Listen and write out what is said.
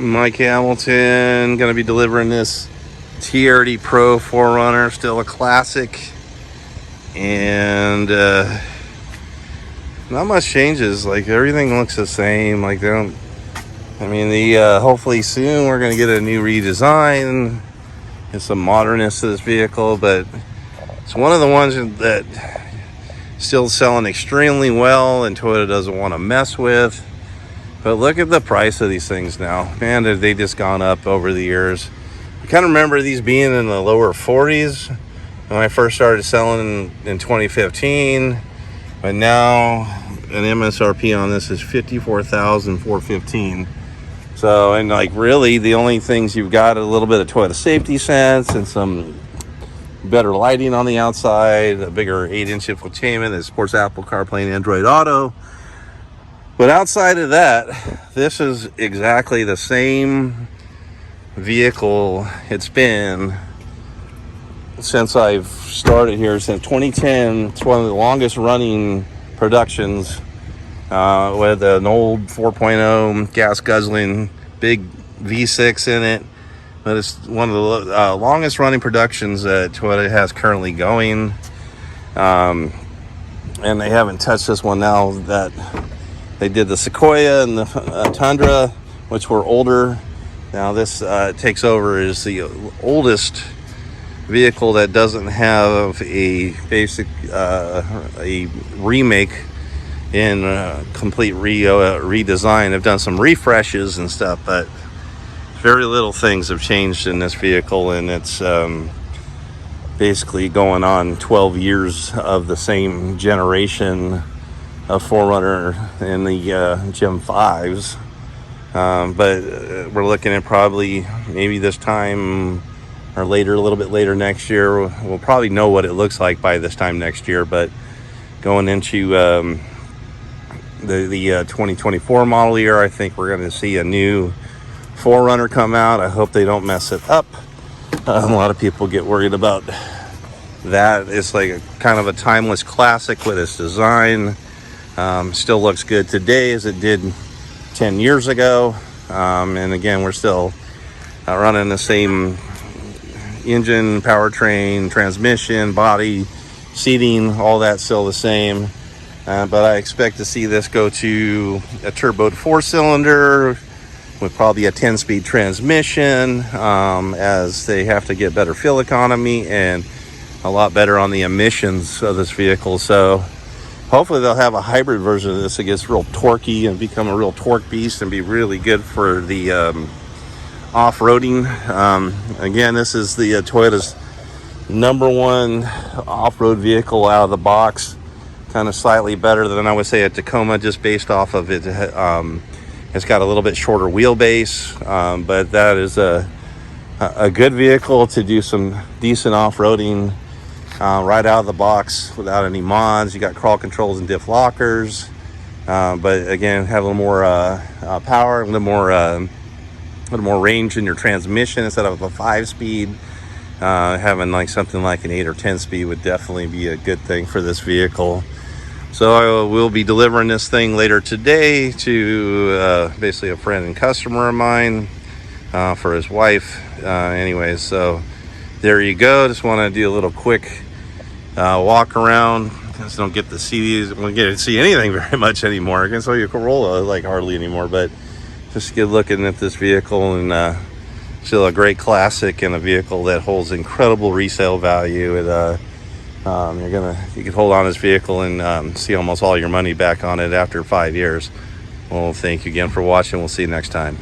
Mike Hamilton, going to be delivering this TRD Pro 4Runner, still a classic, and not much changes. Like, everything looks the same. Like, they don't, I mean, hopefully soon we're going to get a new redesign and some modernness to this vehicle, but it's one of the ones that still selling extremely well and Toyota doesn't want to mess with. But look at the price of these things now. Man, have they just gone up over the years. I kind of remember these being in the lower 40s when I first started selling in 2015. But now an MSRP on this is $54,415. So, and like really the only things you've got a little bit of Toyota safety sense and some better lighting on the outside, a bigger 8-inch infotainment that supports Apple CarPlay and Android Auto. But outside of that, this is exactly the same vehicle it's been since I've started here, since 2010. It's one of the longest running productions with an old 4.0 gas guzzling big V6 in it. But it's one of the longest running productions that Toyota has currently going. And they haven't touched this one now that they did the Sequoia and the Tundra, which were older. Now this takes over as the oldest vehicle that doesn't have a basic a remake in complete redesign. They've done some refreshes and stuff, but very little things have changed in this vehicle, and it's basically going on 12 years of the same generation of 4Runner in the Gen 5s. But we're looking at probably maybe this time or later, a little bit later next year. We'll probably know what it looks like by this time next year, but going into the 2024 model year, I think we're going to see a new 4Runner come out. I hope they don't mess it up. A lot of people get worried about that. It's like a kind of a timeless classic with its design. Still looks good today as it did 10 years ago. And again, we're still running the same engine, powertrain, transmission, body, seating, all that's still the same. But I expect to see this go to a turboed 4-cylinder with probably a 10-speed transmission, as they have to get better fuel economy and a lot better on the emissions of this vehicle. So hopefully they'll have a hybrid version of this that gets real torquey and become a real torque beast and be really good for the off-roading. Again, this is the Toyota's #1 off-road vehicle out of the box. Kind of slightly better than I would say a Tacoma, just based off of it. It's got a little bit shorter wheelbase, but that is a good vehicle to do some decent off-roading right out of the box without any mods. You got crawl controls and diff lockers, but again, have a little more power, a little more range in your transmission instead of a 5-speed. Having like something like an 8 or 10 speed would definitely be a good thing for this vehicle. So I will be delivering this thing later today to basically a friend and customer of mine for his wife. Anyways, so there you go. Just want to do a little quick walk around. Just don't get to see these. We don't get to see anything very much anymore. I can show you a Corolla like hardly anymore, but just get looking at this vehicle, and still a great classic and a vehicle that holds incredible resale value. You could hold on to this vehicle and see almost all your money back on it after 5 years. Well, thank you again for watching. We'll see you next time.